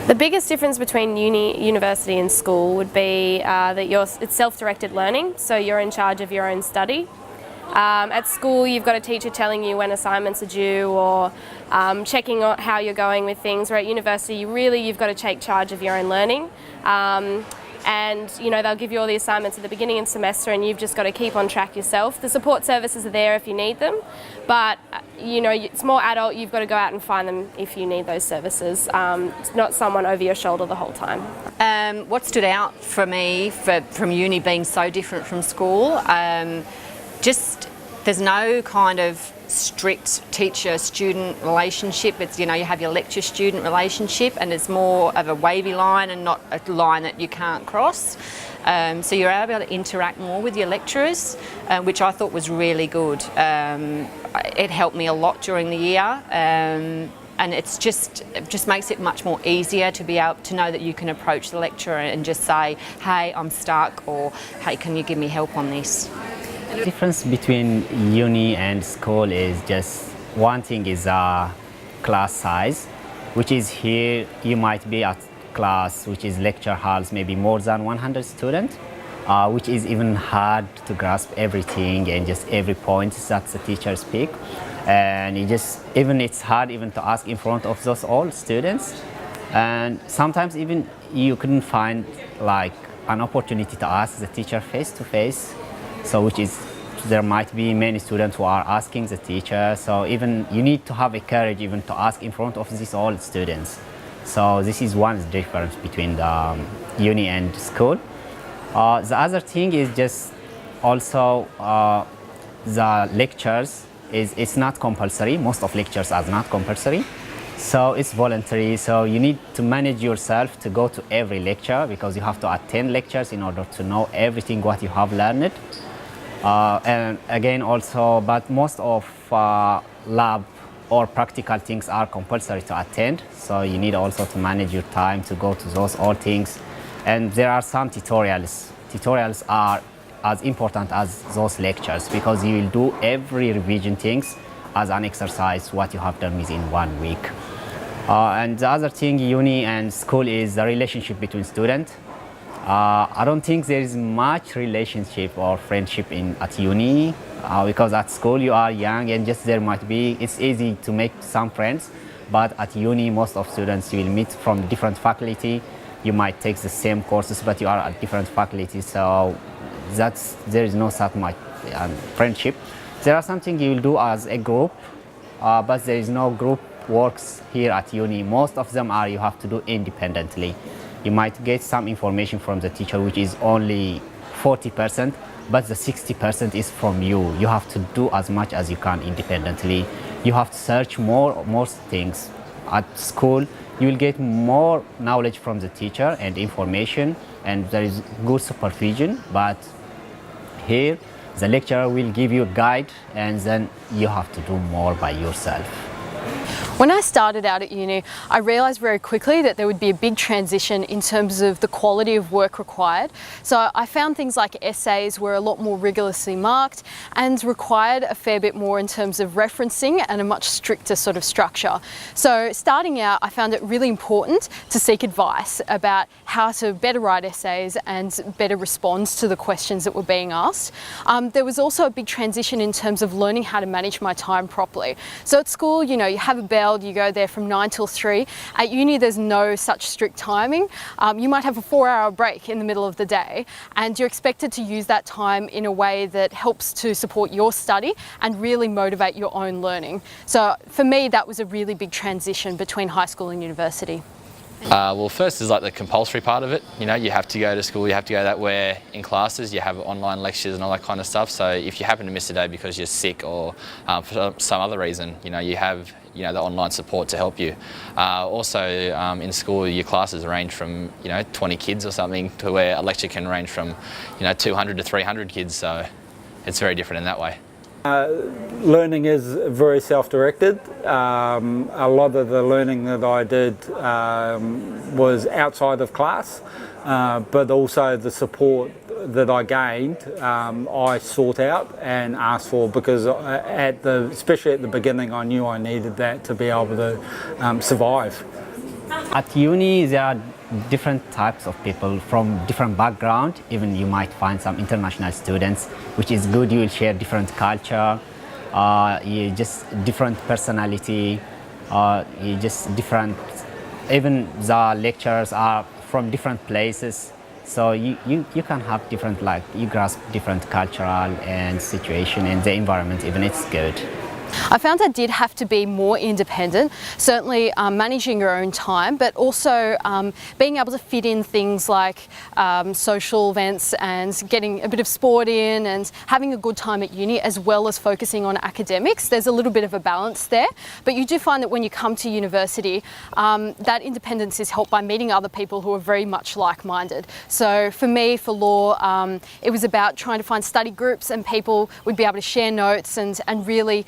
The biggest difference between university and school would be that it's self-directed learning, so you're in charge of your own study. At school you've got a teacher telling you when assignments are due or checking on how you're going with things, where at university you've got to take charge of your own learning. And they'll give you all the assignments at the beginning of the semester and you've just got to keep on track yourself. The support services are there if you need them, but it's more adult, you've got to go out and find them if you need those services. It's not someone over your shoulder the whole time. What stood out for me from uni being so different from school, just there's no kind of strict teacher-student relationship. It's, you have your lecturer-student relationship and it's more of a wavy line and not a line that you can't cross. So you're able to interact more with your lecturers, which I thought was really good. It helped me a lot during the year. And it just makes it much more easier to be able to know that you can approach the lecturer and just say, hey, I'm stuck, or hey, can you give me help on this? The difference between uni and school is just one thing is class size, which is here you might be at class, which is lecture halls, maybe more than 100 students, which is even hard to grasp everything and just every point that the teacher speak. And it's hard even to ask in front of those all students. And sometimes even you couldn't find like an opportunity to ask the teacher face to face. So there might be many students who are asking the teacher. So even you need to have a courage even to ask in front of these all students. So this is one difference between the uni and school. The other thing is just also the lectures it's not compulsory. Most of lectures are not compulsory. So it's voluntary, so you need to manage yourself to go to every lecture because you have to attend lectures in order to know everything what you have learned. And again also, but most of lab or practical things are compulsory to attend, so you need also to manage your time to go to those all things. And there are some tutorials. Tutorials are as important as those lectures because you will do every revision things as an exercise what you have done within 1 week. And the other thing, uni and school, is the relationship between students. I don't think there is much relationship or friendship at uni because at school you are young and just it's easy to make some friends, but at uni most of students you will meet from different faculty. You might take the same courses but you are at different faculties, so there is no such much friendship. There are something you will do as a group, but there is no group works here at uni. Most of them you have to do independently. You might get some information from the teacher, which is only 40%, but the 60% is from you. You have to do as much as you can independently. You have to search more things. At school, you will get more knowledge from the teacher and information, and there is good supervision, but here, the lecturer will give you a guide and then you have to do more by yourself. When I started out at uni, I realised very quickly that there would be a big transition in terms of the quality of work required. So I found things like essays were a lot more rigorously marked and required a fair bit more in terms of referencing and a much stricter sort of structure. So starting out, I found it really important to seek advice about how to better write essays and better respond to the questions that were being asked. There was also a big transition in terms of learning how to manage my time properly. So at school, you have a bell, you go there from 9 till 3. At uni, there's no such strict timing. You might have a 4-hour break in the middle of the day, and you're expected to use that time in a way that helps to support your study and really motivate your own learning. So for me, that was a really big transition between high school and university. Well, first is like the compulsory part of it. You have to go to school, you have to go that, where in classes you have online lectures and all that kind of stuff. So if you happen to miss a day because you're sick or for some other reason, you have the online support to help you. Also in school, your classes range from 20 kids or something to where a lecture can range from 200 to 300 kids. So it's very different in that way. Learning is very self-directed. A lot of the learning that I did was outside of class, but also the support that I gained, I sought out and asked for, because especially at the beginning, I knew I needed that to be able to survive. At uni, there are different types of people from different background. Even you might find some international students, which is good. You will share different culture, you just different personality, you just different. Even the lecturers are from different places, so you can have different, like, you grasp different cultural and situation and the environment. Even it's good. I found I did have to be more independent, certainly managing your own time, but also being able to fit in things like social events and getting a bit of sport in and having a good time at uni, as well as focusing on academics. There's a little bit of a balance there, but you do find that when you come to university, that independence is helped by meeting other people who are very much like-minded. So for me, for law, it was about trying to find study groups and people would be able to share notes and really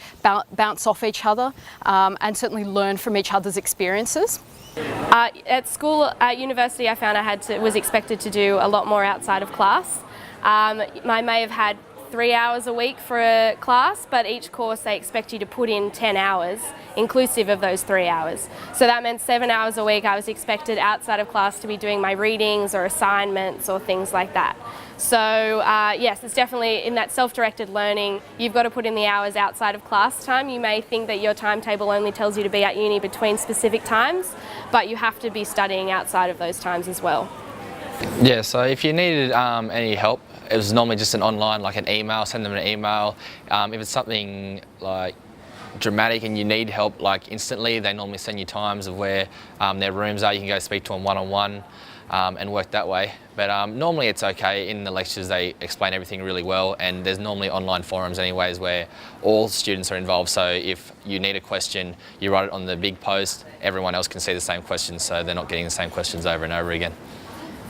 bounce off each other and certainly learn from each other's experiences. At school, at university, I found I was expected to do a lot more outside of class. I may have had 3 hours a week for a class, but each course they expect you to put in 10 hours, inclusive of those 3 hours. So that meant 7 hours a week I was expected outside of class to be doing my readings or assignments or things like that. So yes, it's definitely in that self-directed learning, you've got to put in the hours outside of class time. You may think that your timetable only tells you to be at uni between specific times, but you have to be studying outside of those times as well. Yeah, so if you needed any help, it was normally just an online, like an email, send them an email. If it's something like dramatic and you need help like instantly, they normally send you times of where their rooms are. You can go speak to them one-on-one and work that way. But normally it's okay. In the lectures they explain everything really well, and there's normally online forums anyways where all students are involved. So if you need a question, you write it on the big post, everyone else can see the same questions, so they're not getting the same questions over and over again.